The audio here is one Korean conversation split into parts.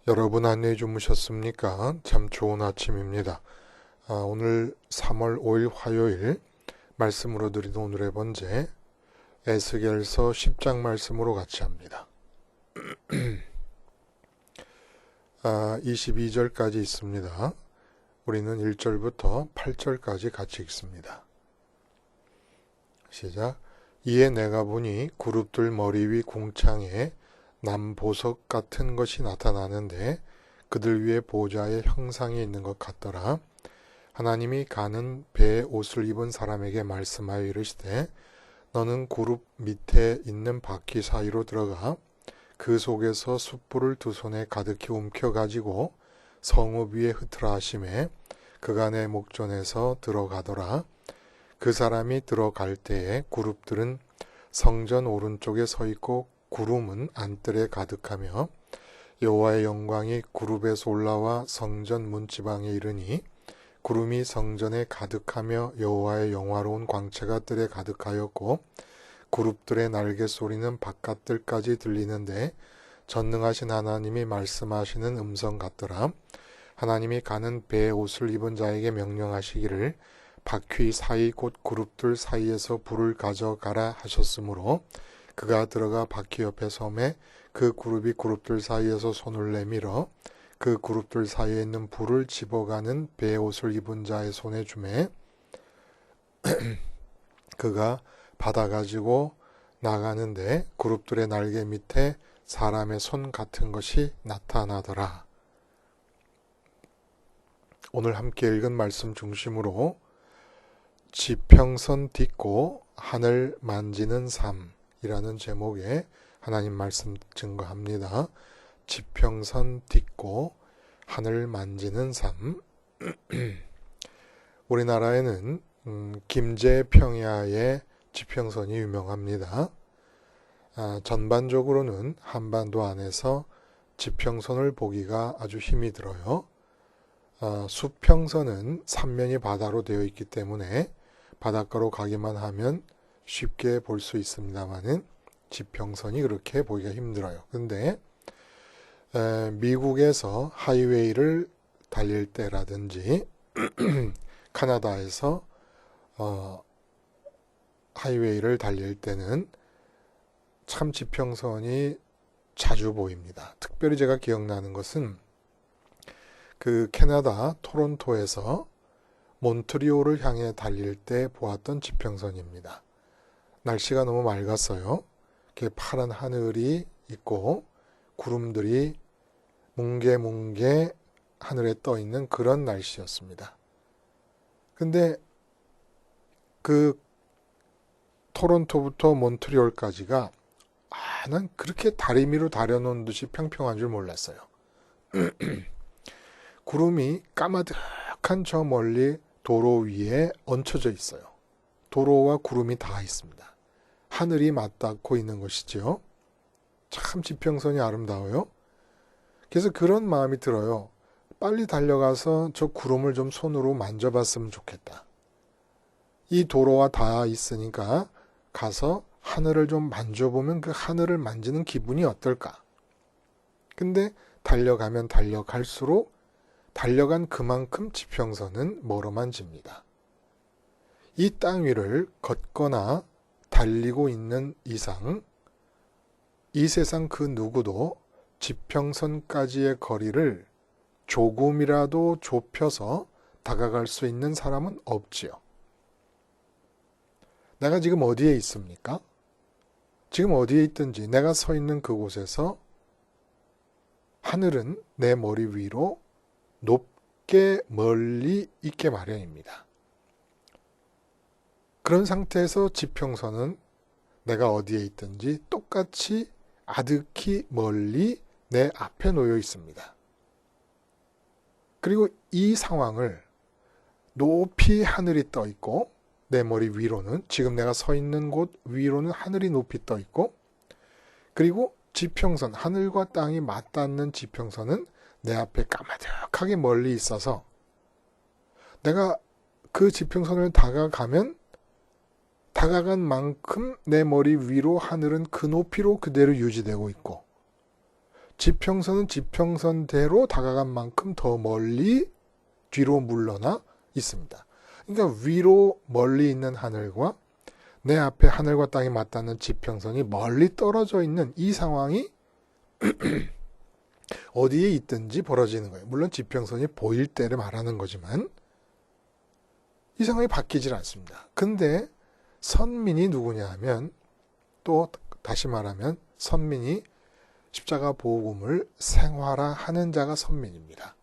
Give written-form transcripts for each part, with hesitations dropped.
여러분 안녕히 주무셨습니까? 참 좋은 아침입니다. 오늘 3월 5일 화요일 말씀으로 드린 오늘의 번제 에스겔서 10장 말씀으로 같이 합니다. 22절까지 있습니다. 우리는 1절부터 8절까지 같이 읽습니다. 시작. 이에 내가 보니 그룹들 머리 위 궁창에 남보석 같은 것이 나타나는데 그들 위에 보좌의 형상이 있는 것 같더라. 하나님이 가는 배에 옷을 입은 사람에게 말씀하여 이르시되 너는 그룹 밑에 있는 바퀴 사이로 들어가 그 속에서 숯불을 두 손에 가득히 움켜가지고 성읍 위에 흩으라 하시매 그가 내 목전에서 들어가더라. 그 사람이 들어갈 때에 그룹들은 성전 오른쪽에 서 있고 구름은 안뜰에 가득하며 여호와의 영광이 그룹에서 올라와 성전 문지방에 이르니 구름이 성전에 가득하며 여호와의 영화로운 광채가 뜰에 가득하였고 그룹들의 날개 소리는 바깥뜰까지 들리는데 전능하신 하나님이 말씀하시는 음성 같더라. 하나님이 가는 배에 옷을 입은 자에게 명령하시기를 바퀴 사이 곧 그룹들 사이에서 불을 가져가라 하셨으므로 그가 들어가 바퀴 옆에 섬에 그 그룹이 그룹들 사이에서 손을 내밀어 그 그룹들 사이에 있는 불을 집어가는 배의 옷을 입은 자의 손에 주매 그가 받아가지고 나가는데 그룹들의 날개 밑에 사람의 손 같은 것이 나타나더라. 오늘 함께 읽은 말씀 중심으로 지평선 딛고 하늘 만지는 삶이라는 제목의 하나님 말씀 증거합니다. 지평선 딛고 하늘 만지는 삶. 우리나라에는 김제평야의 지평선이 유명합니다. 전반적으로는 한반도 안에서 지평선을 보기가 아주 힘이 들어요. 수평선은 삼면이 바다로 되어 있기 때문에 바닷가로 가기만 하면 쉽게 볼 수 있습니다만은 지평선이 그렇게 보기가 힘들어요. 근데 미국에서 하이웨이를 달릴 때라든지 카나다에서 하이웨이를 달릴 때는 참 지평선이 자주 보입니다. 특별히 제가 기억나는 것은 그 캐나다 토론토에서 몬트리올을 향해 달릴 때 보았던 지평선입니다. 날씨가 너무 맑았어요. 이렇게 파란 하늘이 있고 구름들이 뭉게뭉게 하늘에 떠 있는 그런 날씨였습니다. 근데 그 토론토부터 몬트리올까지가 난 그렇게 다리미로 다려놓은 듯이 평평한 줄 몰랐어요. 구름이 까마득한 저 멀리 도로 위에 얹혀져 있어요. 도로와 구름이 다 있습니다. 하늘이 맞닿고 있는 것이죠. 참 지평선이 아름다워요. 그래서 그런 마음이 들어요. 빨리 달려가서 저 구름을 좀 손으로 만져봤으면 좋겠다. 이 도로와 다 있으니까 가서 하늘을 좀 만져보면 그 하늘을 만지는 기분이 어떨까? 근데 달려가면 달려갈수록 달려간 그만큼 지평선은 멀어만 집니다. 이 땅 위를 걷거나 달리고 있는 이상 이 세상 그 누구도 지평선까지의 거리를 조금이라도 좁혀서 다가갈 수 있는 사람은 없지요. 내가 지금 어디에 있습니까? 지금 어디에 있든지 내가 서 있는 그곳에서 하늘은 내 머리 위로 높게 멀리 있게 마련입니다. 그런 상태에서 지평선은 내가 어디에 있든지 똑같이 아득히 멀리 내 앞에 놓여 있습니다. 그리고 이 상황을 높이 하늘이 떠 있고 내 머리 위로는 지금 내가 서 있는 곳 위로는 하늘이 높이 떠 있고 그리고 지평선 하늘과 땅이 맞닿는 지평선은 내 앞에 까마득하게 멀리 있어서 내가 그 지평선을 다가가면 다가간 만큼 내 머리 위로 하늘은 그 높이로 그대로 유지되고 있고 지평선은 지평선대로 다가간 만큼 더 멀리 뒤로 물러나 있습니다. 그러니까 위로 멀리 있는 하늘과 내 앞에 하늘과 땅이 맞닿는 지평선이 멀리 떨어져 있는 이 상황이 어디에 있든지 벌어지는 거예요. 물론 지평선이 보일 때를 말하는 거지만 이 상황이 바뀌질 않습니다. 근데 선민이 누구냐 하면, 또 다시 말하면 선민이 십자가 복음을 생활화하는 자가 선민입니다.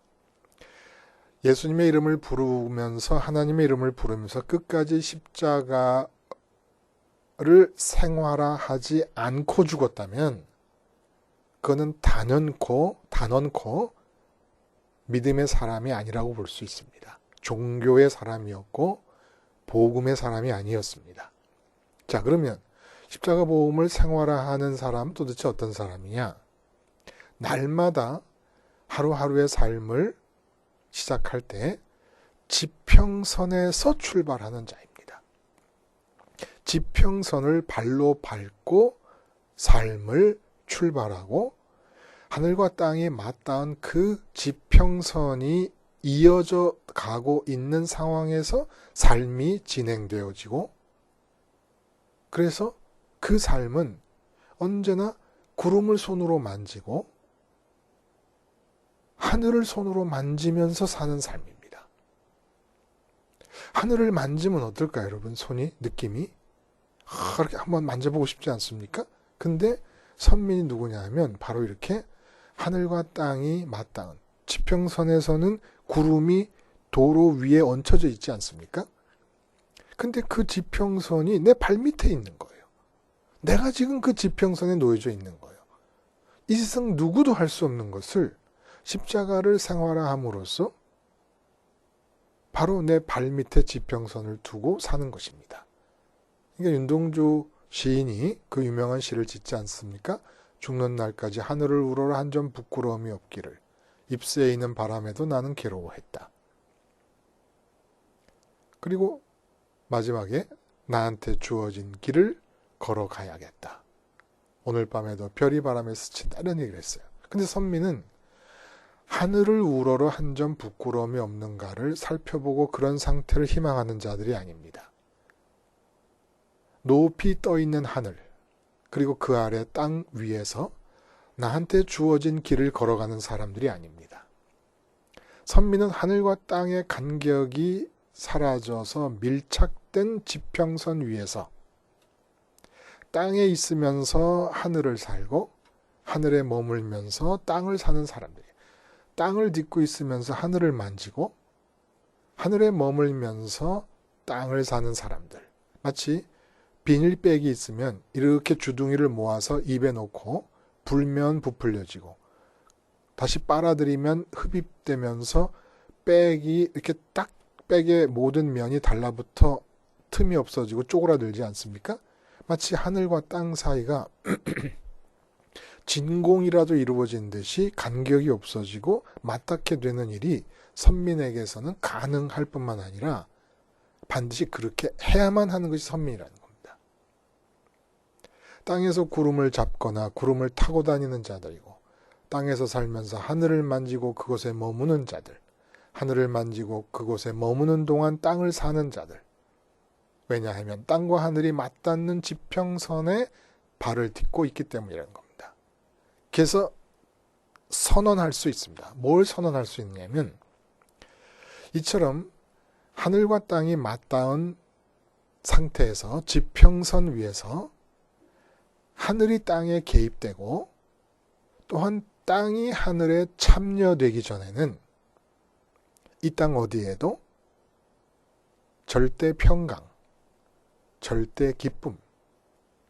예수님의 이름을 부르면서, 하나님의 이름을 부르면서 끝까지 십자가를 생활화하지 않고 죽었다면 그거는 단언코 믿음의 사람이 아니라고 볼 수 있습니다. 종교의 사람이었고 복음의 사람이 아니었습니다. 자, 그러면 십자가 복음을 생활화하는 사람은 도대체 어떤 사람이냐? 날마다 하루하루의 삶을 시작할 때 지평선에서 출발하는 자입니다. 지평선을 발로 밟고 삶을 출발하고 하늘과 땅이 맞닿은 그 지평선이 이어져 가고 있는 상황에서 삶이 진행되어지고, 그래서 그 삶은 언제나 구름을 손으로 만지고 하늘을 손으로 만지면서 사는 삶입니다. 하늘을 만지면 어떨까요, 여러분? 손이, 느낌이 그렇게 한번 만져보고 싶지 않습니까? 근데 선민이 누구냐 하면 바로 이렇게 하늘과 땅이 맞닿은 지평선에서는 구름이 도로 위에 얹혀져 있지 않습니까? 근데 그 지평선이 내 발밑에 있는 거예요. 내가 지금 그 지평선에 놓여져 있는 거예요. 이 세상 누구도 할 수 없는 것을 십자가를 생활화함으로써 바로 내 발밑에 지평선을 두고 사는 것입니다. 그러니까 윤동주 시인이 그 유명한 시를 짓지 않습니까? 죽는 날까지 하늘을 우러러 한 점 부끄러움이 없기를, 잎새에 있는 바람에도 나는 괴로워했다. 그리고 마지막에 나한테 주어진 길을 걸어가야겠다. 오늘 밤에도 별이 바람에 스친다, 이런 얘기를 했어요. 근데 선민은 하늘을 우러러 한 점 부끄러움이 없는가를 살펴보고 그런 상태를 희망하는 자들이 아닙니다. 높이 떠있는 하늘, 그리고 그 아래 땅 위에서 나한테 주어진 길을 걸어가는 사람들이 아닙니다. 선민은 하늘과 땅의 간격이 사라져서 밀착된 지평선 위에서 땅에 있으면서 하늘을 살고 하늘에 머물면서 땅을 사는 사람들이에요. 땅을 딛고 있으면서 하늘을 만지고 하늘에 머물면서 땅을 사는 사람들. 마치 비닐백이 있으면 이렇게 주둥이를 모아서 입에 넣고 불면 부풀려지고 다시 빨아들이면 흡입되면서 백이 이렇게 딱 백의 모든 면이 달라붙어 틈이 없어지고 쪼그라들지 않습니까? 마치 하늘과 땅 사이가 진공이라도 이루어진 듯이 간격이 없어지고 맞닿게 되는 일이 선민에게서는 가능할 뿐만 아니라 반드시 그렇게 해야만 하는 것이 선민이라는 겁니다. 땅에서 구름을 잡거나 구름을 타고 다니는 자들이고, 땅에서 살면서 하늘을 만지고 그곳에 머무는 자들, 하늘을 만지고 그곳에 머무는 동안 땅을 사는 자들. 왜냐하면 땅과 하늘이 맞닿는 지평선에 발을 딛고 있기 때문이라는 겁니다. 그래서 선언할 수 있습니다. 뭘 선언할 수 있냐면, 이처럼 하늘과 땅이 맞닿은 상태에서 지평선 위에서 하늘이 땅에 개입되고 또한 땅이 하늘에 참여되기 전에는 이 땅 어디에도 절대 평강, 절대 기쁨,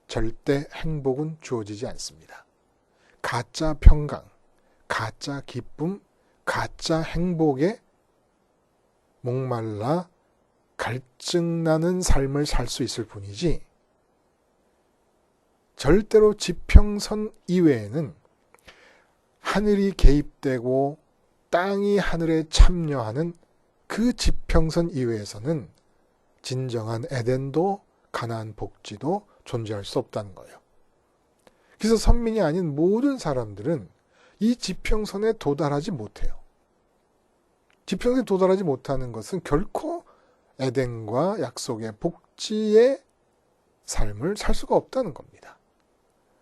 절대 행복은 주어지지 않습니다. 가짜 평강, 가짜 기쁨, 가짜 행복에 목말라 갈증나는 삶을 살 수 있을 뿐이지, 절대로 지평선 이외에는 하늘이 개입되고 땅이 하늘에 참여하는 그 지평선 이외에서는 진정한 에덴도 가나안 복지도 존재할 수 없다는 거예요. 그래서 선민이 아닌 모든 사람들은 이 지평선에 도달하지 못해요. 지평선에 도달하지 못하는 것은 결코 에덴과 약속의 복지의 삶을 살 수가 없다는 겁니다.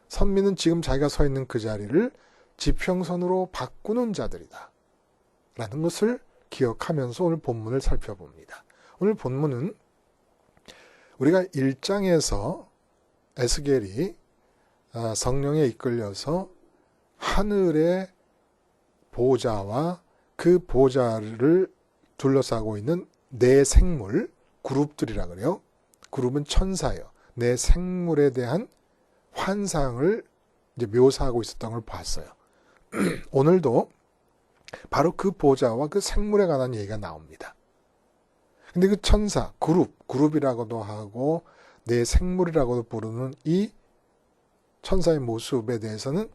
선민은 지금 자기가 서 있는 그 자리를 지평선으로 바꾸는 자들이다 라는 것을 기억하면서 오늘 본문을 살펴봅니다. 오늘 본문은 우리가 1장에서 에스겔이 성령에 이끌려서 하늘의 보좌와 그 보좌를 둘러싸고 있는 네 생물, 그룹들이라 그래요. 그룹은 천사예요. 네 생물에 대한 환상을 이제 묘사하고 있었던 걸 봤어요. 오늘도 바로 그 보좌와 그 생물에 관한 얘기가 나옵니다. 근데 그 천사, 그룹이라고도 하고 네 생물이라고도 부르는 이 천사의 모습에 대해서는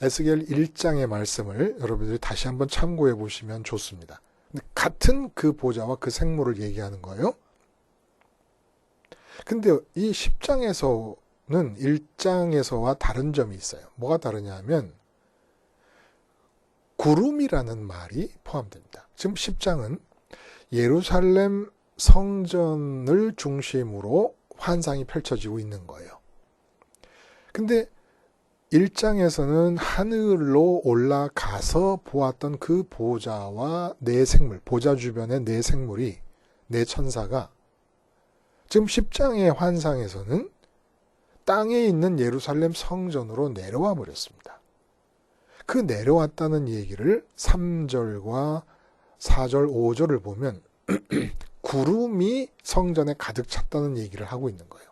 에스겔 1장의 말씀을 여러분들이 다시 한번 참고해 보시면 좋습니다. 같은 그 보좌와 그 생물을 얘기하는 거예요. 근데 이 10장에서는 1장에서와 다른 점이 있어요. 뭐가 다르냐 하면 구름이라는 말이 포함됩니다. 지금 10장은 예루살렘 성전을 중심으로 환상이 펼쳐지고 있는 거예요. 근데 1장에서는 하늘로 올라가서 보았던 그 보좌와 네 생물, 보좌 주변의 네 생물이, 네 천사가 지금 10장의 환상에서는 땅에 있는 예루살렘 성전으로 내려와 버렸습니다. 그 내려왔다는 얘기를 3절과 4절, 5절을 보면 구름이 성전에 가득 찼다는 얘기를 하고 있는 거예요.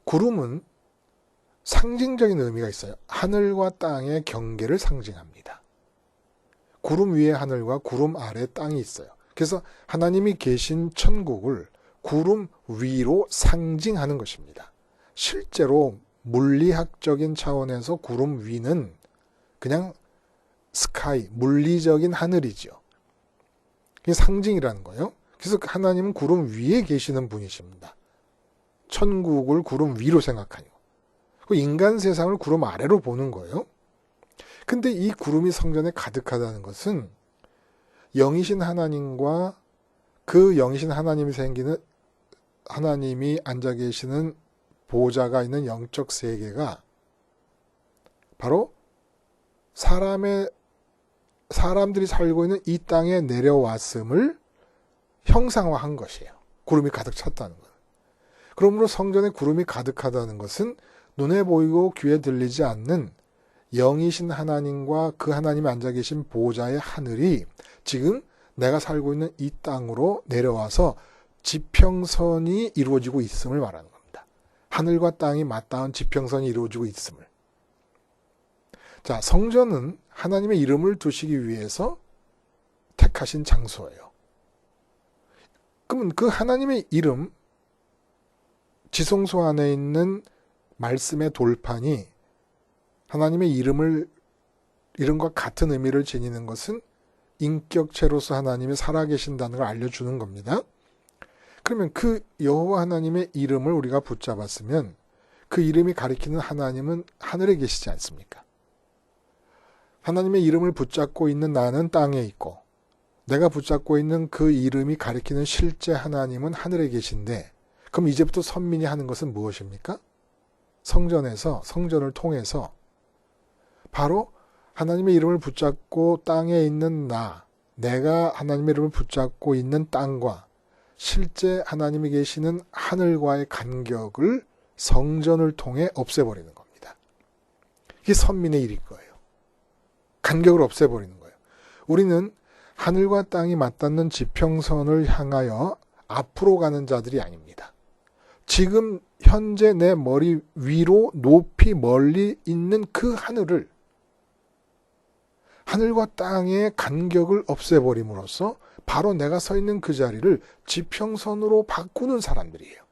구름은 상징적인 의미가 있어요. 하늘과 땅의 경계를 상징합니다. 구름 위에 하늘과 구름 아래 땅이 있어요. 그래서 하나님이 계신 천국을 구름 위로 상징하는 것입니다. 실제로 물리학적인 차원에서 구름 위는 그냥 스카이, 물리적인 하늘이죠. 이게 상징이라는 거예요. 그래서 하나님은 구름 위에 계시는 분이십니다. 천국을 구름 위로 생각하니 인간 세상을 구름 아래로 보는 거예요. 근데 이 구름이 성전에 가득하다는 것은 영이신 하나님과 그 영이신 하나님이 앉아 계시는 보좌가 있는 영적 세계가 바로 사람들이 살고 있는 이 땅에 내려왔음을 형상화한 것이에요. 구름이 가득 찼다는 거예요. 그러므로 성전에 구름이 가득하다는 것은 눈에 보이고 귀에 들리지 않는 영이신 하나님과 그 하나님이 앉아 계신 보좌의 하늘이 지금 내가 살고 있는 이 땅으로 내려와서 지평선이 이루어지고 있음을 말하는 겁니다. 하늘과 땅이 맞닿은 지평선이 이루어지고 있음을. 자, 성전은 하나님의 이름을 두시기 위해서 택하신 장소예요. 그러면 그 하나님의 이름, 지성소 안에 있는 말씀의 돌판이 하나님의 이름과 같은 의미를 지니는 것은 인격체로서 하나님이 살아계신다는 걸 알려주는 겁니다. 그러면 그 여호와 하나님의 이름을 우리가 붙잡았으면 그 이름이 가리키는 하나님은 하늘에 계시지 않습니까? 하나님의 이름을 붙잡고 있는 나는 땅에 있고 내가 붙잡고 있는 그 이름이 가리키는 실제 하나님은 하늘에 계신데 그럼 이제부터 선민이 하는 것은 무엇입니까? 성전을 통해서 바로 하나님의 이름을 붙잡고 땅에 있는 내가 하나님의 이름을 붙잡고 있는 땅과 실제 하나님이 계시는 하늘과의 간격을 성전을 통해 없애버리는 겁니다. 이게 선민의 일일 거예요. 간격을 없애버리는 거예요. 우리는 하늘과 땅이 맞닿는 지평선을 향하여 앞으로 가는 자들이 아닙니다. 지금 현재 내 머리 위로 높이 멀리 있는 그 하늘과 땅의 간격을 없애버림으로써 바로 내가 서 있는 그 자리를 지평선으로 바꾸는 사람들이에요.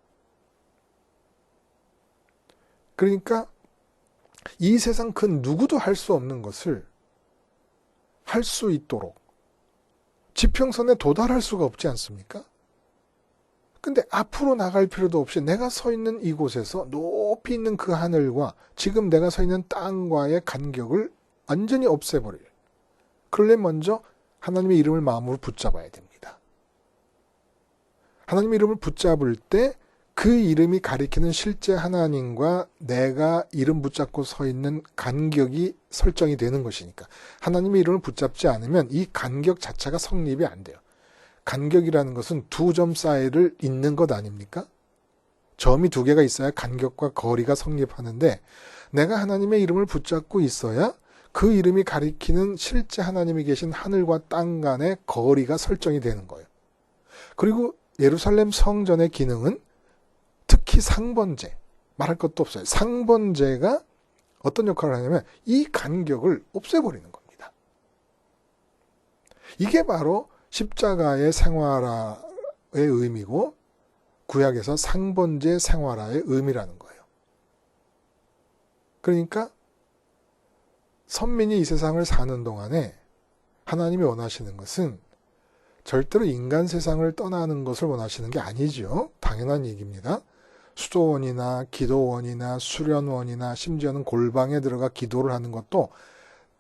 그러니까 이 세상 그 누구도 할 수 없는 것을 할 수 있도록 지평선에 도달할 수가 없지 않습니까? 근데 앞으로 나갈 필요도 없이 내가 서 있는 이곳에서 높이 있는 그 하늘과 지금 내가 서 있는 땅과의 간격을 완전히 없애버려요. 그러려면 먼저 하나님의 이름을 마음으로 붙잡아야 됩니다. 하나님의 이름을 붙잡을 때 그 이름이 가리키는 실제 하나님과 내가 이름 붙잡고 서 있는 간격이 설정이 되는 것이니까 하나님의 이름을 붙잡지 않으면 이 간격 자체가 성립이 안 돼요. 간격이라는 것은 두 점 사이를 잇는 것 아닙니까? 점이 두 개가 있어야 간격과 거리가 성립하는데 내가 하나님의 이름을 붙잡고 있어야 그 이름이 가리키는 실제 하나님이 계신 하늘과 땅 간의 거리가 설정이 되는 거예요. 그리고 예루살렘 성전의 기능은 특히 상번제, 말할 것도 없어요. 상번제가 어떤 역할을 하냐면 이 간격을 없애버리는 겁니다. 이게 바로 십자가의 생활화의 의미고 구약에서 상번제 생활화의 의미라는 거예요. 그러니까 선민이 이 세상을 사는 동안에 하나님이 원하시는 것은 절대로 인간 세상을 떠나는 것을 원하시는 게 아니죠. 당연한 얘기입니다. 수도원이나 기도원이나 수련원이나 심지어는 골방에 들어가 기도를 하는 것도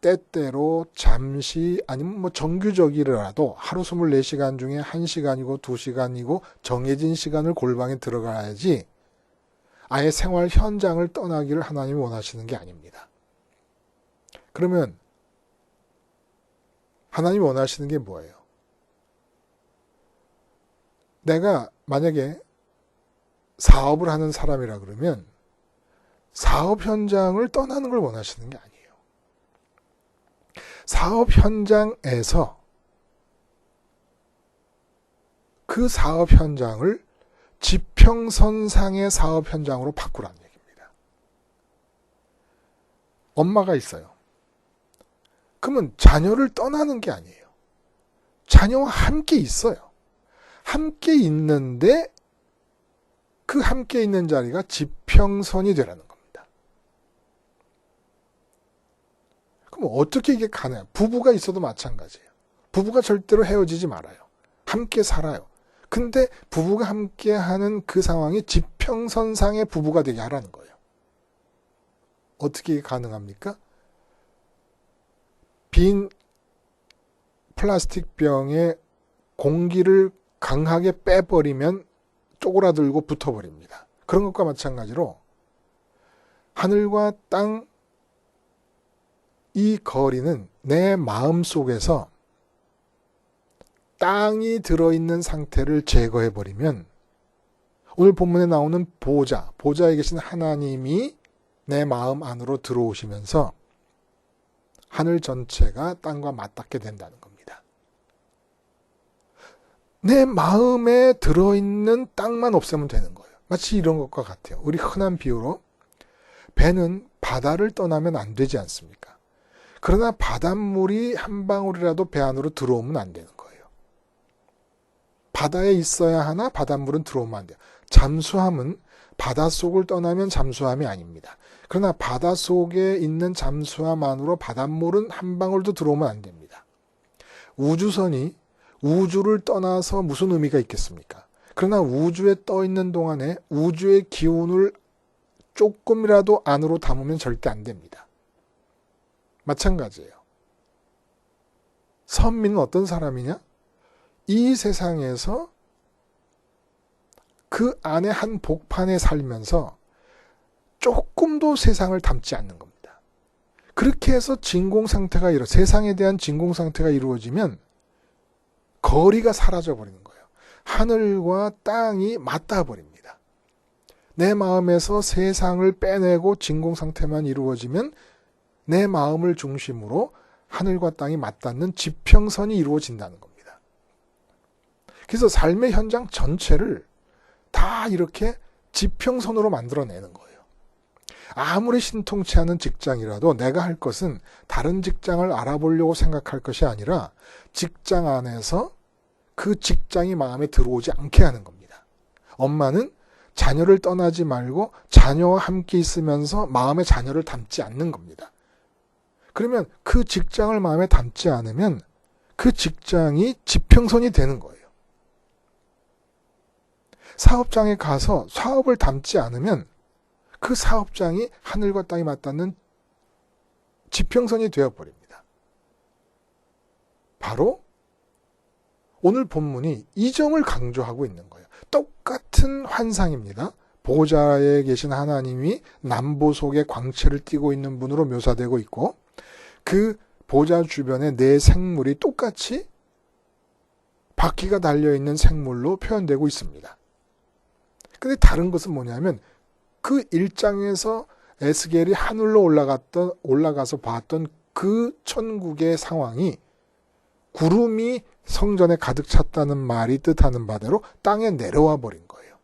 때때로 잠시 아니면 정규적이라도 하루 24시간 중에 1시간이고 2시간이고 정해진 시간을 골방에 들어가야지 아예 생활 현장을 떠나기를 하나님이 원하시는 게 아닙니다. 그러면 하나님이 원하시는 게 뭐예요? 내가 만약에 사업을 하는 사람이라 그러면 사업 현장을 떠나는 걸 원하시는 게 아니에요. 사업 현장에서 그 사업 현장을 지평선상의 사업 현장으로 바꾸라는 얘기입니다. 엄마가 있어요. 그러면 자녀를 떠나는 게 아니에요. 자녀와 함께 있어요. 함께 있는데 그 함께 있는 자리가 지평선이 되라는 겁니다. 그럼 어떻게 이게 가능해요? 부부가 있어도 마찬가지예요. 부부가 절대로 헤어지지 말아요. 함께 살아요. 근데 부부가 함께 하는 그 상황이 지평선상의 부부가 되게 하라는 거예요. 어떻게 이게 가능합니까? 빈 플라스틱 병에 공기를 강하게 빼버리면 쪼그라들고 붙어버립니다. 그런 것과 마찬가지로 하늘과 땅 이 거리는 내 마음 속에서 땅이 들어있는 상태를 제거해버리면 오늘 본문에 나오는 보좌에 계신 하나님이 내 마음 안으로 들어오시면서 하늘 전체가 땅과 맞닿게 된다는 겁니다. 내 마음에 들어있는 땅만 없애면 되는 거예요. 마치 이런 것과 같아요. 우리 흔한 비유로 배는 바다를 떠나면 안 되지 않습니까? 그러나 바닷물이 한 방울이라도 배 안으로 들어오면 안 되는 거예요. 바다에 있어야 하나 바닷물은 들어오면 안 돼요. 잠수함은 바닷속을 떠나면 잠수함이 아닙니다. 그러나 바닷속에 있는 잠수함 안으로 바닷물은 한 방울도 들어오면 안 됩니다. 우주선이 우주를 떠나서 무슨 의미가 있겠습니까? 그러나 우주에 떠 있는 동안에 우주의 기운을 조금이라도 안으로 담으면 절대 안 됩니다. 마찬가지예요. 선민은 어떤 사람이냐? 이 세상에서 그 안에 한 복판에 살면서 조금도 세상을 담지 않는 겁니다. 그렇게 해서 세상에 대한 진공 상태가 이루어지면 거리가 사라져 버리는 거예요. 하늘과 땅이 맞닿아 버립니다. 내 마음에서 세상을 빼내고 진공 상태만 이루어지면 내 마음을 중심으로 하늘과 땅이 맞닿는 지평선이 이루어진다는 겁니다. 그래서 삶의 현장 전체를 다 이렇게 지평선으로 만들어내는 거예요. 아무리 신통치 않은 직장이라도 내가 할 것은 다른 직장을 알아보려고 생각할 것이 아니라 직장 안에서 그 직장이 마음에 들어오지 않게 하는 겁니다. 엄마는 자녀를 떠나지 말고 자녀와 함께 있으면서 마음에 자녀를 담지 않는 겁니다. 그러면 그 직장을 마음에 담지 않으면 그 직장이 지평선이 되는 거예요. 사업장에 가서 사업을 담지 않으면 그 사업장이 하늘과 땅이 맞닿는 지평선이 되어버립니다. 바로 오늘 본문이 이 점을 강조하고 있는 거예요. 똑같은 환상입니다. 보좌에 계신 하나님이 남보석의 광채를 띠고 있는 분으로 묘사되고 있고 그 보좌 주변에 네 생물이 똑같이 바퀴가 달려있는 생물로 표현되고 있습니다. 근데 다른 것은 뭐냐면 그 1장에서 에스겔이 하늘로 올라가서 봤던 그 천국의 상황이 구름이 성전에 가득 찼다는 말이 뜻하는 바대로 땅에 내려와 버린 거예요.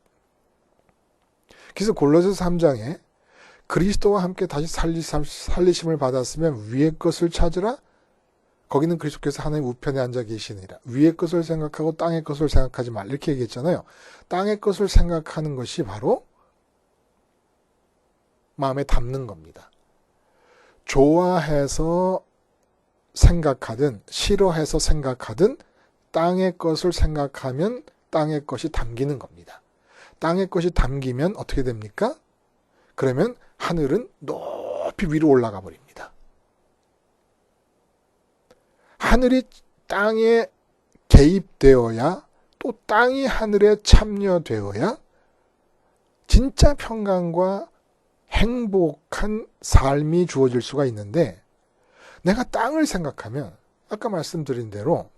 그래서 골로새서 3장에 그리스도와 함께 다시 살리심을 받았으면 위의 것을 찾으라. 거기는 그리스도께서 하나님 우편에 앉아 계시니라. 위의 것을 생각하고 땅의 것을 생각하지 말. 이렇게 얘기했잖아요. 땅의 것을 생각하는 것이 바로 마음에 담는 겁니다. 좋아해서 생각하든 싫어해서 생각하든 땅의 것을 생각하면 땅의 것이 담기는 겁니다. 땅의 것이 담기면 어떻게 됩니까? 그러면 하늘은 높이 위로 올라가 버립니다. 하늘이 땅에 개입되어야 또 땅이 하늘에 참여되어야 진짜 평강과 행복한 삶이 주어질 수가 있는데 내가 땅을 생각하면 아까 말씀드린 대로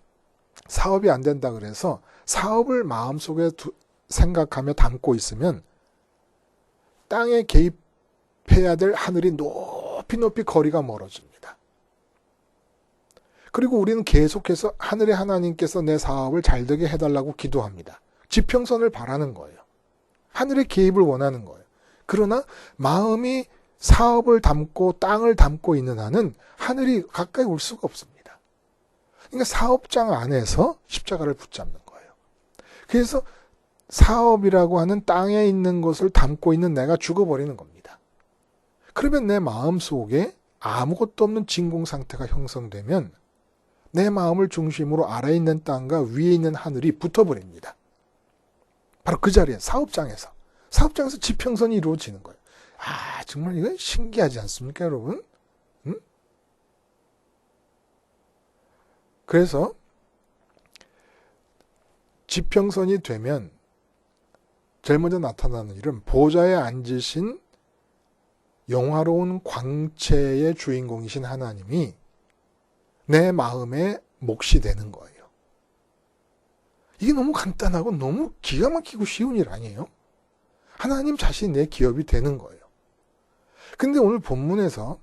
사업이 안 된다 그래서 사업을 마음속에 생각하며 담고 있으면 땅에 개입해야 될 하늘이 높이 높이 거리가 멀어집니다. 그리고 우리는 계속해서 하늘의 하나님께서 내 사업을 잘 되게 해달라고 기도합니다. 지평선을 바라는 거예요. 하늘의 개입을 원하는 거예요. 그러나 마음이 사업을 담고 땅을 담고 있는 한은 하늘이 가까이 올 수가 없습니다. 그러니까 사업장 안에서 십자가를 붙잡는 거예요. 그래서 사업이라고 하는 땅에 있는 것을 담고 있는 내가 죽어버리는 겁니다. 그러면 내 마음속에 아무것도 없는 진공 상태가 형성되면 내 마음을 중심으로 아래에 있는 땅과 위에 있는 하늘이 붙어버립니다. 바로 그 자리에 사업장에서 지평선이 이루어지는 거예요. 아, 정말 이거 신기하지 않습니까, 여러분? 그래서 지평선이 되면 제일 먼저 나타나는 일은 보좌에 앉으신 영화로운 광채의 주인공이신 하나님이 내 마음에 몫이 되는 거예요. 이게 너무 간단하고 너무 기가 막히고 쉬운 일 아니에요? 하나님 자신이 내 기업이 되는 거예요. 근데 오늘 본문에서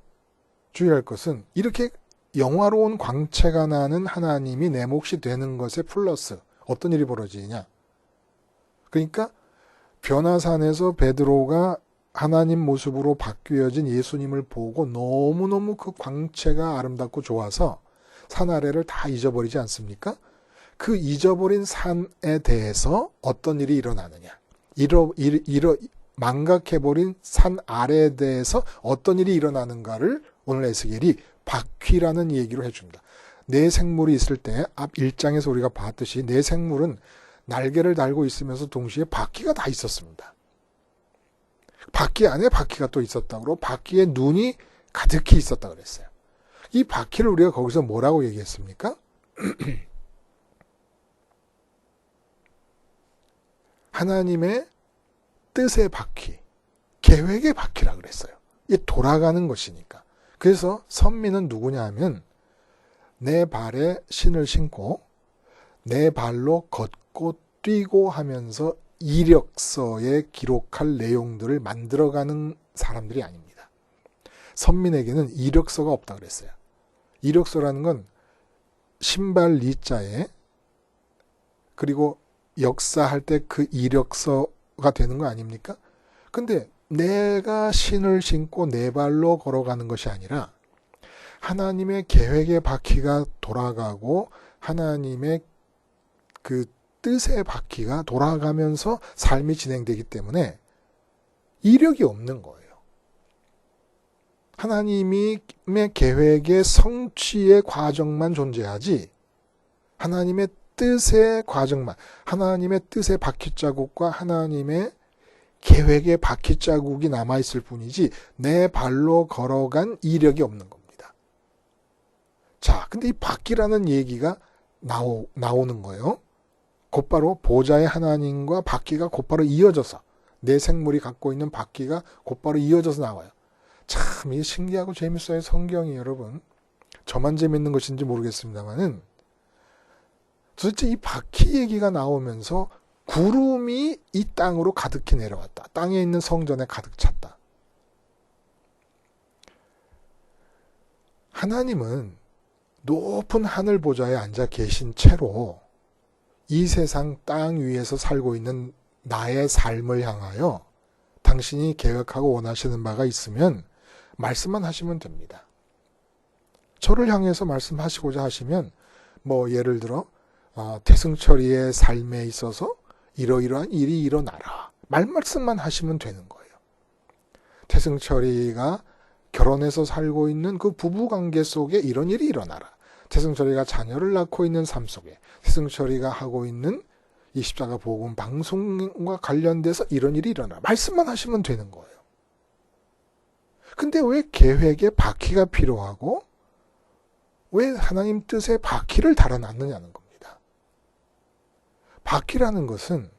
주의할 것은 이렇게 영화로운 광채가 나는 하나님이 내 몫이 되는 것에 플러스 어떤 일이 벌어지냐. 그러니까 변화산에서 베드로가 하나님 모습으로 바뀌어진 예수님을 보고 너무너무 그 광채가 아름답고 좋아서 산 아래를 다 잊어버리지 않습니까? 그 잊어버린 산에 대해서 어떤 일이 일어나느냐. 망각해버린 산 아래에 대해서 어떤 일이 일어나는가를 오늘 에스겔이 바퀴라는 얘기로 해줍니다. 네 생물이 있을 때 앞 1장에서 우리가 봤듯이 네 생물은 날개를 달고 있으면서 동시에 바퀴가 다 있었습니다. 바퀴 안에 바퀴가 또 있었다고 바퀴에 눈이 가득히 있었다고 그랬어요. 이 바퀴를 우리가 거기서 뭐라고 얘기했습니까? 하나님의 뜻의 바퀴, 계획의 바퀴라고 그랬어요. 이게 돌아가는 것이니까. 그래서 선민은 누구냐 하면 내 발에 신을 신고 내 발로 걷고 뛰고 하면서 이력서에 기록할 내용들을 만들어가는 사람들이 아닙니다. 선민에게는 이력서가 없다 그랬어요. 이력서라는 건 신발 리자에 그리고 역사할 때 그 이력서가 되는 거 아닙니까? 근데 내가 신을 신고 내 발로 걸어가는 것이 아니라 하나님의 계획의 바퀴가 돌아가고 하나님의 그 뜻의 바퀴가 돌아가면서 삶이 진행되기 때문에 이력이 없는 거예요. 하나님의 계획의 성취의 과정만 존재하지 하나님의 뜻의 과정만, 하나님의 뜻의 바퀴자국과 하나님의 계획의 바퀴자국이 남아있을 뿐이지 내 발로 걸어간 이력이 없는 겁니다. 자, 근데 이 바퀴라는 얘기가 나오는 거예요. 곧바로 보좌의 하나님과 바퀴가 곧바로 이어져서, 내 생물이 갖고 있는 바퀴가 곧바로 이어져서 나와요. 참 이게 신기하고 재밌어요, 성경이. 여러분, 저만 재밌는 것인지 모르겠습니다만은 도대체 이 바퀴 얘기가 나오면서 구름이 이 땅으로 가득히 내려왔다. 땅에 있는 성전에 가득 찼다. 하나님은 높은 하늘 보좌에 앉아 계신 채로 이 세상 땅 위에서 살고 있는 나의 삶을 향하여 당신이 계획하고 원하시는 바가 있으면 말씀만 하시면 됩니다. 저를 향해서 말씀하시고자 하시면 뭐 예를 들어 태승철이의 삶에 있어서 이러이러한 일이 일어나라. 말씀만 하시면 되는 거예요. 태승철이가 결혼해서 살고 있는 그 부부관계 속에 이런 일이 일어나라. 태승철이가 자녀를 낳고 있는 삶 속에, 태승철이가 하고 있는 이 십자가 복음 방송과 관련돼서 이런 일이 일어나라. 말씀만 하시면 되는 거예요. 근데 왜 계획에 바퀴가 필요하고 왜 하나님 뜻에 바퀴를 달아놨느냐는 겁니다. 바퀴라는 것은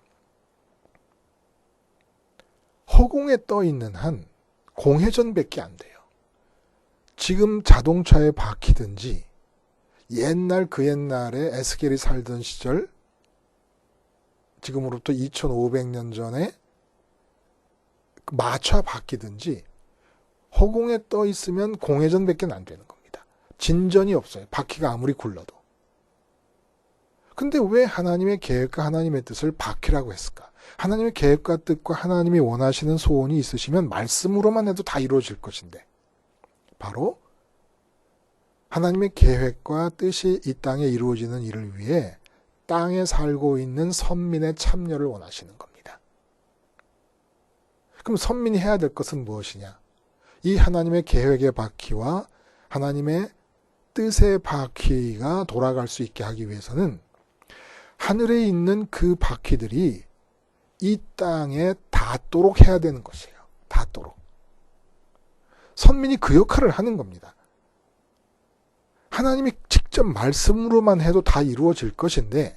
허공에 떠 있는 한 공회전밖에 안 돼요. 지금 자동차의 바퀴든지 옛날 그 옛날에 에스겔이 살던 시절, 지금으로부터 2500년 전에 마차 바퀴든지 허공에 떠 있으면 공회전밖에 안 되는 겁니다. 진전이 없어요. 바퀴가 아무리 굴러도. 근데 왜 하나님의 계획과 하나님의 뜻을 바퀴라고 했을까? 하나님의 계획과 뜻과 하나님이 원하시는 소원이 있으시면 말씀으로만 해도 다 이루어질 것인데, 바로 하나님의 계획과 뜻이 이 땅에 이루어지는 일을 위해 땅에 살고 있는 선민의 참여를 원하시는 겁니다. 그럼 선민이 해야 될 것은 무엇이냐? 이 하나님의 계획의 바퀴와 하나님의 뜻의 바퀴가 돌아갈 수 있게 하기 위해서는 하늘에 있는 그 바퀴들이 이 땅에 닿도록 해야 되는 것이에요. 닿도록. 선민이 그 역할을 하는 겁니다. 하나님이 직접 말씀으로만 해도 다 이루어질 것인데,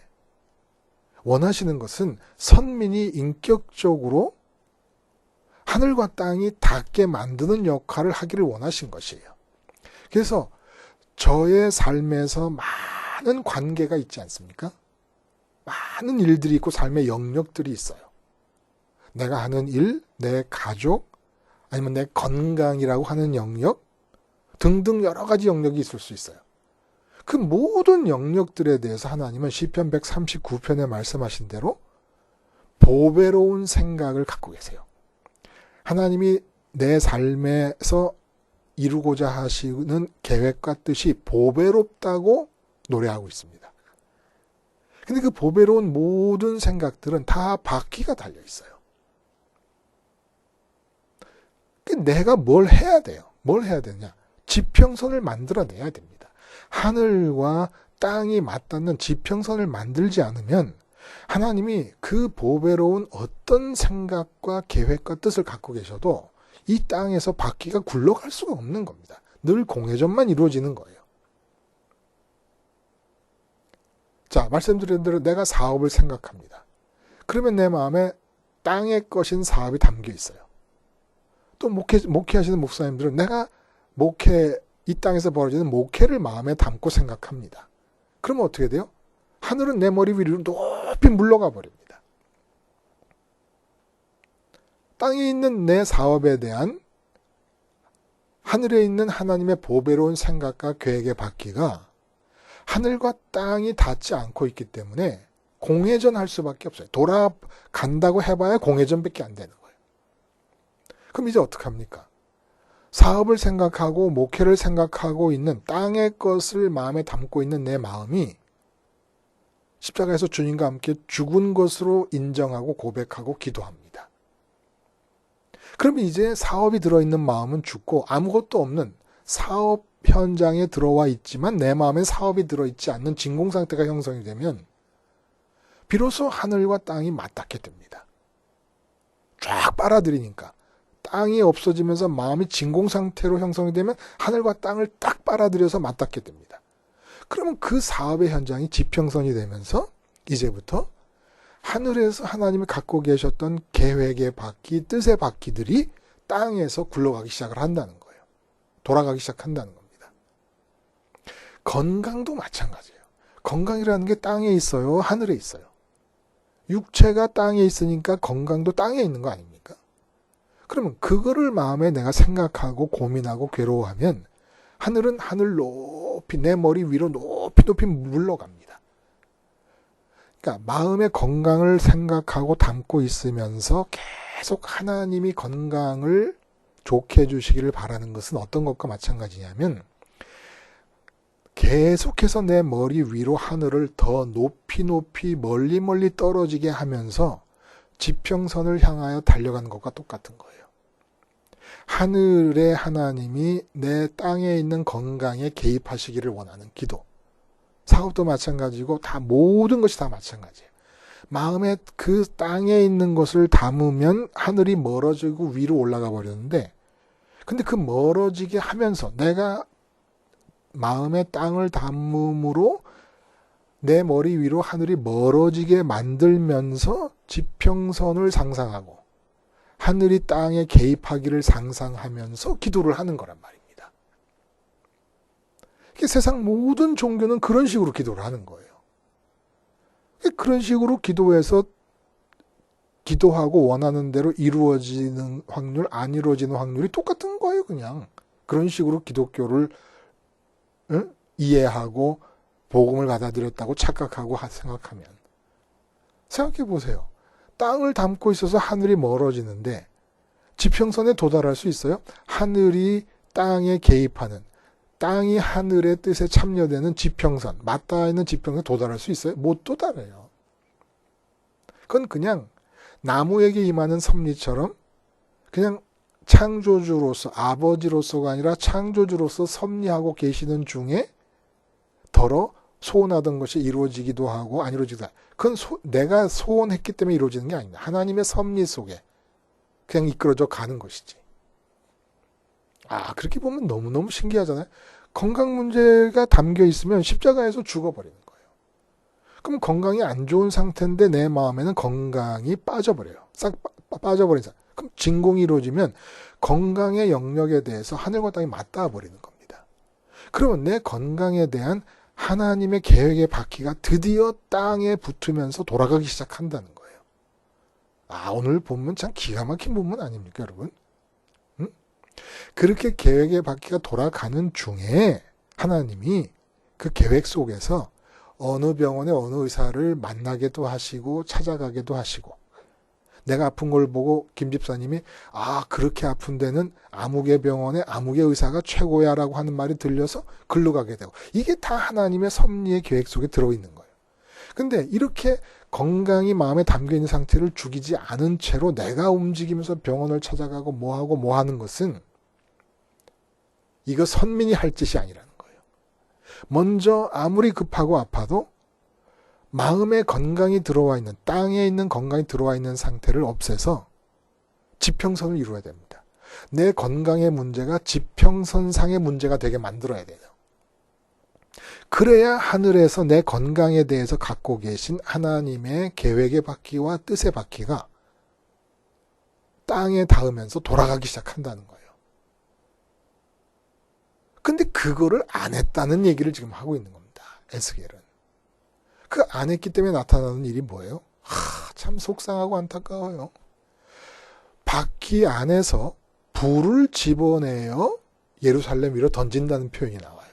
원하시는 것은 선민이 인격적으로 하늘과 땅이 닿게 만드는 역할을 하기를 원하신 것이에요. 그래서 저의 삶에서 많은 관계가 있지 않습니까? 많은 일들이 있고 삶의 영역들이 있어요. 내가 하는 일, 내 가족, 아니면 내 건강이라고 하는 영역 등등 여러 가지 영역이 있을 수 있어요. 그 모든 영역들에 대해서 하나님은 시편 139편에 말씀하신 대로 보배로운 생각을 갖고 계세요. 하나님이 내 삶에서 이루고자 하시는 계획과 뜻이 보배롭다고 노래하고 있습니다. 근데 그 보배로운 모든 생각들은 다 바퀴가 달려 있어요. 내가 뭘 해야 돼요? 뭘 해야 되냐? 지평선을 만들어내야 됩니다. 하늘과 땅이 맞닿는 지평선을 만들지 않으면 하나님이 그 보배로운 어떤 생각과 계획과 뜻을 갖고 계셔도 이 땅에서 바퀴가 굴러갈 수가 없는 겁니다. 늘 공회전만 이루어지는 거예요. 자, 말씀드린 대로 내가 사업을 생각합니다. 그러면 내 마음에 땅의 것인 사업이 담겨 있어요. 또 목회하시는 목사님들은 내가 이 땅에서 벌어지는 목회를 마음에 담고 생각합니다. 그러면 어떻게 돼요? 하늘은 내 머리 위로 높이 물러가 버립니다. 땅에 있는 내 사업에 대한 하늘에 있는 하나님의 보배로운 생각과 계획의 바퀴가 하늘과 땅이 닿지 않고 있기 때문에 공회전할 수밖에 없어요. 돌아간다고 해봐야 공회전밖에 안 되는 거예요. 그럼 이제 어떡합니까? 사업을 생각하고 목회를 생각하고 있는 땅의 것을 마음에 담고 있는 내 마음이 십자가에서 주님과 함께 죽은 것으로 인정하고 고백하고 기도합니다. 그러면 이제 사업이 들어있는 마음은 죽고 아무것도 없는 사업 현장에 들어와 있지만 내 마음에 사업이 들어있지 않는 진공 상태가 형성이 되면 비로소 하늘과 땅이 맞닿게 됩니다. 쫙 빨아들이니까 땅이 없어지면서 마음이 진공 상태로 형성이 되면 하늘과 땅을 딱 빨아들여서 맞닿게 됩니다. 그러면 그 사업의 현장이 지평선이 되면서 이제부터 하늘에서 하나님이 갖고 계셨던 계획의 바퀴, 뜻의 바퀴들이 땅에서 굴러가기 시작을 한다는 거예요. 돌아가기 시작한다는 겁니다. 건강도 마찬가지예요. 건강이라는 게 땅에 있어요? 하늘에 있어요? 육체가 땅에 있으니까 건강도 땅에 있는 거 아닙니까? 그러면 그거를 마음에 내가 생각하고 고민하고 괴로워하면 하늘은 하늘 높이 내 머리 위로 높이 높이 물러갑니다. 그러니까 마음의 건강을 생각하고 담고 있으면서 계속 하나님이 건강을 좋게 해주시기를 바라는 것은 어떤 것과 마찬가지냐면 계속해서 내 머리 위로 하늘을 더 높이 높이 멀리 멀리 떨어지게 하면서 지평선을 향하여 달려가는 것과 똑같은 거예요. 하늘의 하나님이 내 땅에 있는 건강에 개입하시기를 원하는 기도. 사업도 마찬가지고 다 모든 것이 다 마찬가지예요. 마음에 그 땅에 있는 것을 담으면 하늘이 멀어지고 위로 올라가 버렸는데 근데 그 멀어지게 하면서 내가 마음에 땅을 담음으로 내 머리 위로 하늘이 멀어지게 만들면서 지평선을 상상하고 하늘이 땅에 개입하기를 상상하면서 기도를 하는 거란 말입니다. 세상 모든 종교는 그런 식으로 기도를 하는 거예요. 그런 식으로 기도해서 기도하고 원하는 대로 이루어지는 확률, 안 이루어지는 확률이 똑같은 거예요, 그냥. 그런 식으로 기독교를 이해하고 복음을 받아들였다고 착각하고 생각하면. 생각해 보세요. 땅을 담고 있어서 하늘이 멀어지는데 지평선에 도달할 수 있어요? 하늘이 땅에 개입하는, 땅이 하늘의 뜻에 참여되는 지평선, 맞닿아 있는 지평선에 도달할 수 있어요? 못 도달해요. 그건 그냥 나무에게 임하는 섭리처럼 그냥 창조주로서, 아버지로서가 아니라 창조주로서 섭리하고 계시는 중에 더러 소원하던 것이 이루어지기도 하고 안 이루어지기도 하고 그건 내가 소원했기 때문에 이루어지는 게 아닙니다. 하나님의 섭리 속에 그냥 이끌어져 가는 것이지. 그렇게 보면 너무너무 신기하잖아요. 건강 문제가 담겨 있으면 십자가에서 죽어버리는 거예요. 그럼 건강이 안 좋은 상태인데 내 마음에는 건강이 빠져버려요. 싹 빠져버린 상태. 그럼 진공이 이루어지면 건강의 영역에 대해서 하늘과 땅이 맞닿아 버리는 겁니다. 그러면 내 건강에 대한 하나님의 계획의 바퀴가 드디어 땅에 붙으면서 돌아가기 시작한다는 거예요. 오늘 본문 참 기가 막힌 본문 아닙니까, 여러분? 그렇게 계획의 바퀴가 돌아가는 중에 하나님이 그 계획 속에서 어느 병원에 어느 의사를 만나게도 하시고 찾아가게도 하시고 내가 아픈 걸 보고 김 집사님이 그렇게 아픈 데는 아무개 병원에 아무개 의사가 최고야 라고 하는 말이 들려서 글로 가게 되고 이게 다 하나님의 섭리의 계획 속에 들어있는 거예요. 근데 이렇게 건강이 마음에 담겨있는 상태를 죽이지 않은 채로 내가 움직이면서 병원을 찾아가고 뭐하고 뭐하는 것은 이거 선민이 할 짓이 아니라는 거예요. 먼저 아무리 급하고 아파도 마음의 건강이 들어와 있는, 땅에 있는 건강이 들어와 있는 상태를 없애서 지평선을 이루어야 됩니다. 내 건강의 문제가 지평선상의 문제가 되게 만들어야 돼요. 그래야 하늘에서 내 건강에 대해서 갖고 계신 하나님의 계획의 바퀴와 뜻의 바퀴가 땅에 닿으면서 돌아가기 시작한다는 거예요. 근데 그거를 안 했다는 얘기를 지금 하고 있는 겁니다. 에스겔은. 그 안 했기 때문에 나타나는 일이 뭐예요? 참 속상하고 안타까워요. 바퀴 안에서 불을 집어내어 예루살렘 위로 던진다는 표현이 나와요.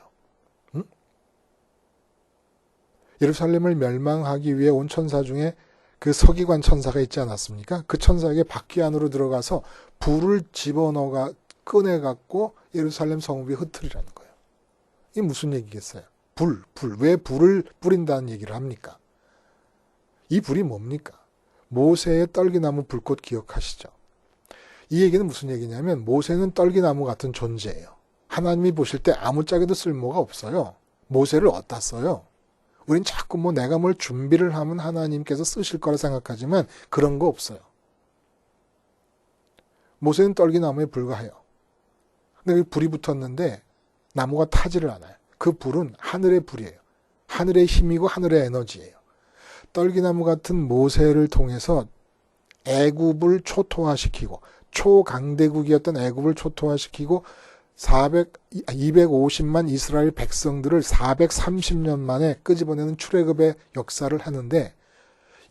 예루살렘을 멸망하기 위해 온 천사 중에 그 서기관 천사가 있지 않았습니까? 그 천사에게 바퀴 안으로 들어가서 불을 집어넣어 꺼내갖고 예루살렘 성읍 위에 흩트리라는 거예요. 이게 무슨 얘기겠어요? 왜 불을 뿌린다는 얘기를 합니까? 이 불이 뭡니까? 모세의 떨기나무 불꽃 기억하시죠? 이 얘기는 무슨 얘기냐면 모세는 떨기나무 같은 존재예요. 하나님이 보실 때 아무짝에도 쓸모가 없어요. 모세를 어디다 써요? 우린 자꾸 뭐 내가 뭘 준비를 하면 하나님께서 쓰실 거라 생각하지만 그런 거 없어요. 모세는 떨기나무에 불과해요. 근데 불이 붙었는데 나무가 타지를 않아요. 그 불은 하늘의 불이에요. 하늘의 힘이고 하늘의 에너지예요. 떨기나무 같은 모세를 통해서 애굽을 초토화시키고 초강대국이었던 애굽을 초토화시키고 250만 이스라엘 백성들을 430년 만에 끄집어내는 출애굽의 역사를 하는데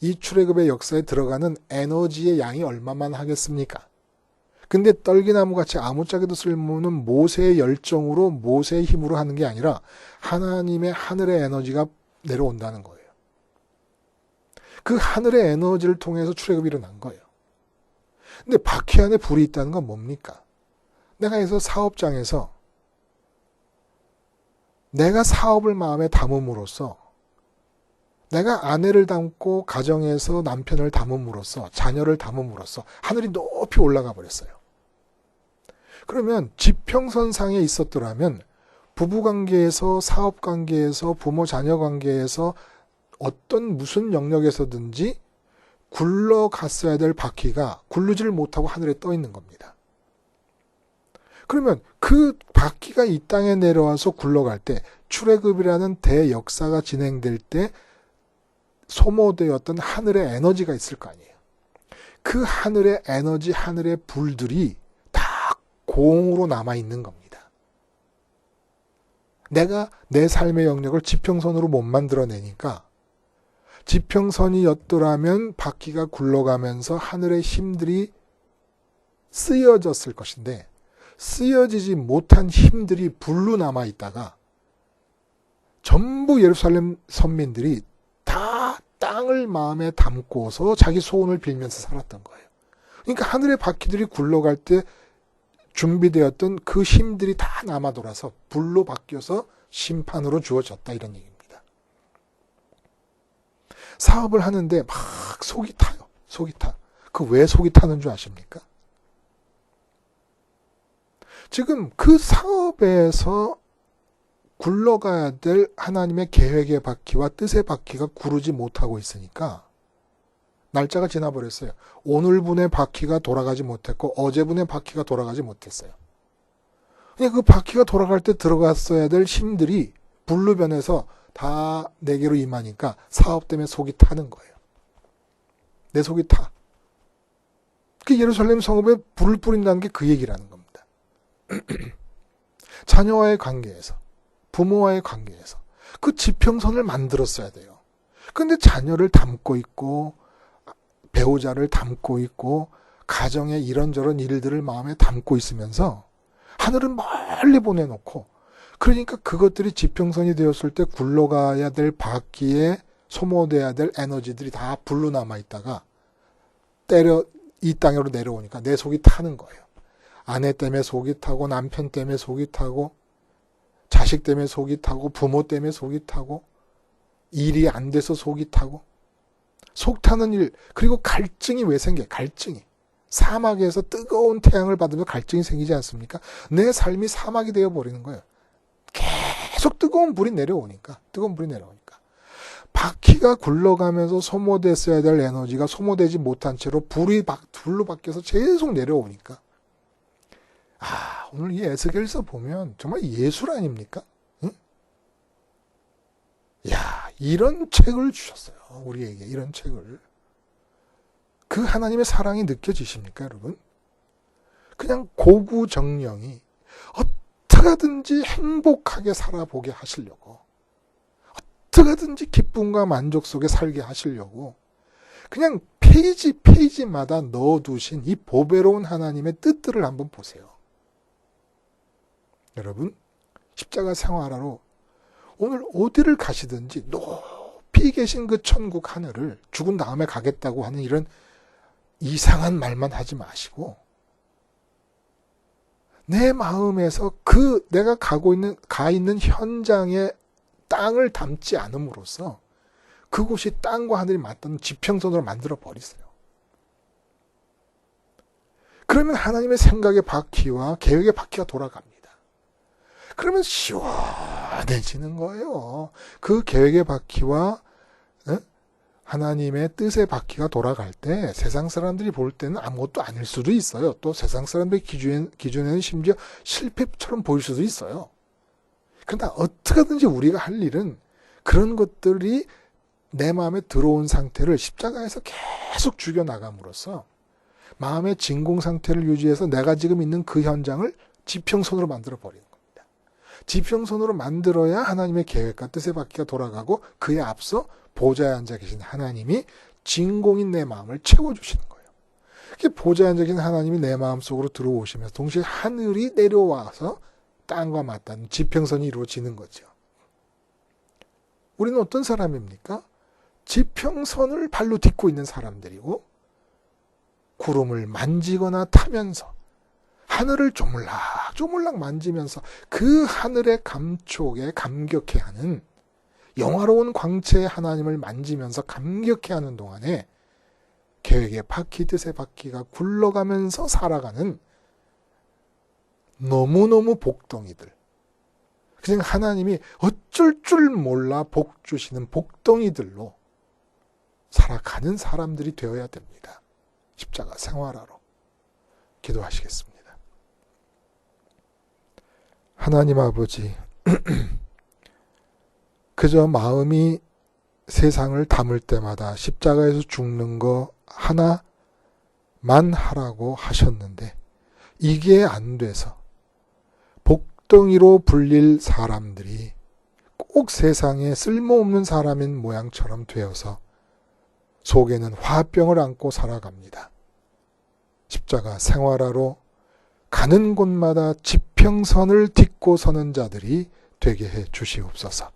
이 출애굽의 역사에 들어가는 에너지의 양이 얼마만 하겠습니까? 근데 떨기나무같이 아무짝에도 쓸모없는 모세의 열정으로 모세의 힘으로 하는 게 아니라 하나님의 하늘의 에너지가 내려온다는 거예요. 그 하늘의 에너지를 통해서 출애굽이 일어난 거예요. 근데 바퀴 안에 불이 있다는 건 뭡니까? 내가 해서 사업장에서 내가 사업을 마음에 담음으로써 내가 아내를 담고 가정에서 남편을 담음으로써 자녀를 담음으로써 하늘이 높이 올라가 버렸어요. 그러면 지평선상에 있었더라면 부부관계에서 사업관계에서 부모 자녀 관계에서 어떤 무슨 영역에서든지 굴러갔어야 될 바퀴가 굴르지를 못하고 하늘에 떠 있는 겁니다. 그러면 그 바퀴가 이 땅에 내려와서 굴러갈 때 출애굽이라는 대역사가 진행될 때 소모되었던 하늘의 에너지가 있을 거 아니에요. 그 하늘의 에너지, 하늘의 불들이 다 공으로 남아있는 겁니다. 내가 내 삶의 영역을 지평선으로 못 만들어내니까 지평선이었더라면 바퀴가 굴러가면서 하늘의 힘들이 쓰여졌을 것인데 쓰여지지 못한 힘들이 불로 남아있다가 전부 예루살렘 선민들이 다 땅을 마음에 담고서 자기 소원을 빌면서 살았던 거예요. 그러니까 하늘의 바퀴들이 굴러갈 때 준비되었던 그 힘들이 다 남아 돌아서 불로 바뀌어서 심판으로 주어졌다 이런 얘기입니다. 사업을 하는데 막 속이 타요. 속이 타. 그 왜 속이 타는 줄 아십니까? 지금 그 사업에서 굴러가야 될 하나님의 계획의 바퀴와 뜻의 바퀴가 구르지 못하고 있으니까 날짜가 지나버렸어요. 오늘분의 바퀴가 돌아가지 못했고 어제분의 바퀴가 돌아가지 못했어요. 그 바퀴가 돌아갈 때 들어갔어야 될 힘들이 불로 변해서 다 내게로 임하니까 사업 때문에 속이 타는 거예요. 내 속이 타. 그 예루살렘 성읍에 불을 뿌린다는 게 그 얘기라는 겁니다. 자녀와의 관계에서 부모와의 관계에서 그 지평선을 만들었어야 돼요. 그런데 자녀를 담고 있고 배우자를 담고 있고 가정의 이런저런 일들을 마음에 담고 있으면서 하늘은 멀리 보내놓고 그러니까 그것들이 지평선이 되었을 때 굴러가야 될 바퀴에 소모돼야 될 에너지들이 다 불로 남아있다가 이 땅으로 내려오니까 내 속이 타는 거예요. 아내 때문에 속이 타고 남편 때문에 속이 타고 자식 때문에 속이 타고 부모 때문에 속이 타고 일이 안 돼서 속이 타고 속 타는 일 그리고 갈증이 왜 생겨요? 갈증이 사막에서 뜨거운 태양을 받으면 갈증이 생기지 않습니까? 내 삶이 사막이 되어버리는 거예요. 계속 뜨거운 불이 내려오니까 바퀴가 굴러가면서 소모됐어야 될 에너지가 소모되지 못한 채로 불로 바뀌어서 계속 내려오니까 오늘 이 에스겔서 보면 정말 예술 아닙니까? 응? 이런 책을 주셨어요. 우리에게 이런 책을. 그 하나님의 사랑이 느껴지십니까, 여러분? 그냥 고구정령이 어떻게든지 행복하게 살아보게 하시려고 어떻게든지 기쁨과 만족 속에 살게 하시려고 그냥 페이지마다 넣어두신 이 보배로운 하나님의 뜻들을 한번 보세요. 여러분, 십자가 생활하러 오늘 어디를 가시든지 높이 계신 그 천국 하늘을 죽은 다음에 가겠다고 하는 이런 이상한 말만 하지 마시고 내 마음에서 내가 가 있는 현장에 땅을 담지 않음으로써 그곳이 땅과 하늘이 맞닿는 지평선으로 만들어 버리세요. 그러면 하나님의 생각의 바퀴와 계획의 바퀴가 돌아갑니다. 그러면 시원해지는 거예요. 그 계획의 바퀴와 하나님의 뜻의 바퀴가 돌아갈 때 세상 사람들이 볼 때는 아무것도 아닐 수도 있어요. 또 세상 사람들의 기준에는 심지어 실패처럼 보일 수도 있어요. 그러나 어떻게든지 우리가 할 일은 그런 것들이 내 마음에 들어온 상태를 십자가에서 계속 죽여나감으로써 마음의 진공 상태를 유지해서 내가 지금 있는 그 현장을 지평선으로 만들어 버리는 겁니다. 지평선으로 만들어야 하나님의 계획과 뜻의 바퀴가 돌아가고 그에 앞서 보좌에 앉아 계신 하나님이 진공인 내 마음을 채워주시는 거예요. 보좌에 앉아 계신 하나님이 내 마음 속으로 들어오시면서 동시에 하늘이 내려와서 땅과 맞닿는 지평선이 이루어지는 거죠. 우리는 어떤 사람입니까? 지평선을 발로 딛고 있는 사람들이고 구름을 만지거나 타면서 하늘을 조물락조물락 만지면서 그 하늘의 감촉에 감격해하는 영화로운 광채의 하나님을 만지면서 감격해하는 동안에 계획의 바퀴, 뜻의 바퀴가 굴러가면서 살아가는 너무너무 복덩이들. 그냥 하나님이 어쩔 줄 몰라 복 주시는 복덩이들로 살아가는 사람들이 되어야 됩니다. 십자가 생활하러 기도하시겠습니다. 하나님 아버지, 그저 마음이 세상을 담을 때마다 십자가에서 죽는 거 하나만 하라고 하셨는데 이게 안 돼서 복덩이로 불릴 사람들이 꼭 세상에 쓸모없는 사람인 모양처럼 되어서 속에는 화병을 안고 살아갑니다. 십자가 생활하러 가는 곳마다 지평선을 딛고 서는 자들이 되게 해 주시옵소서.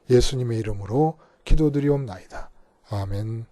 예수님의 이름으로 기도드리옵나이다. 아멘.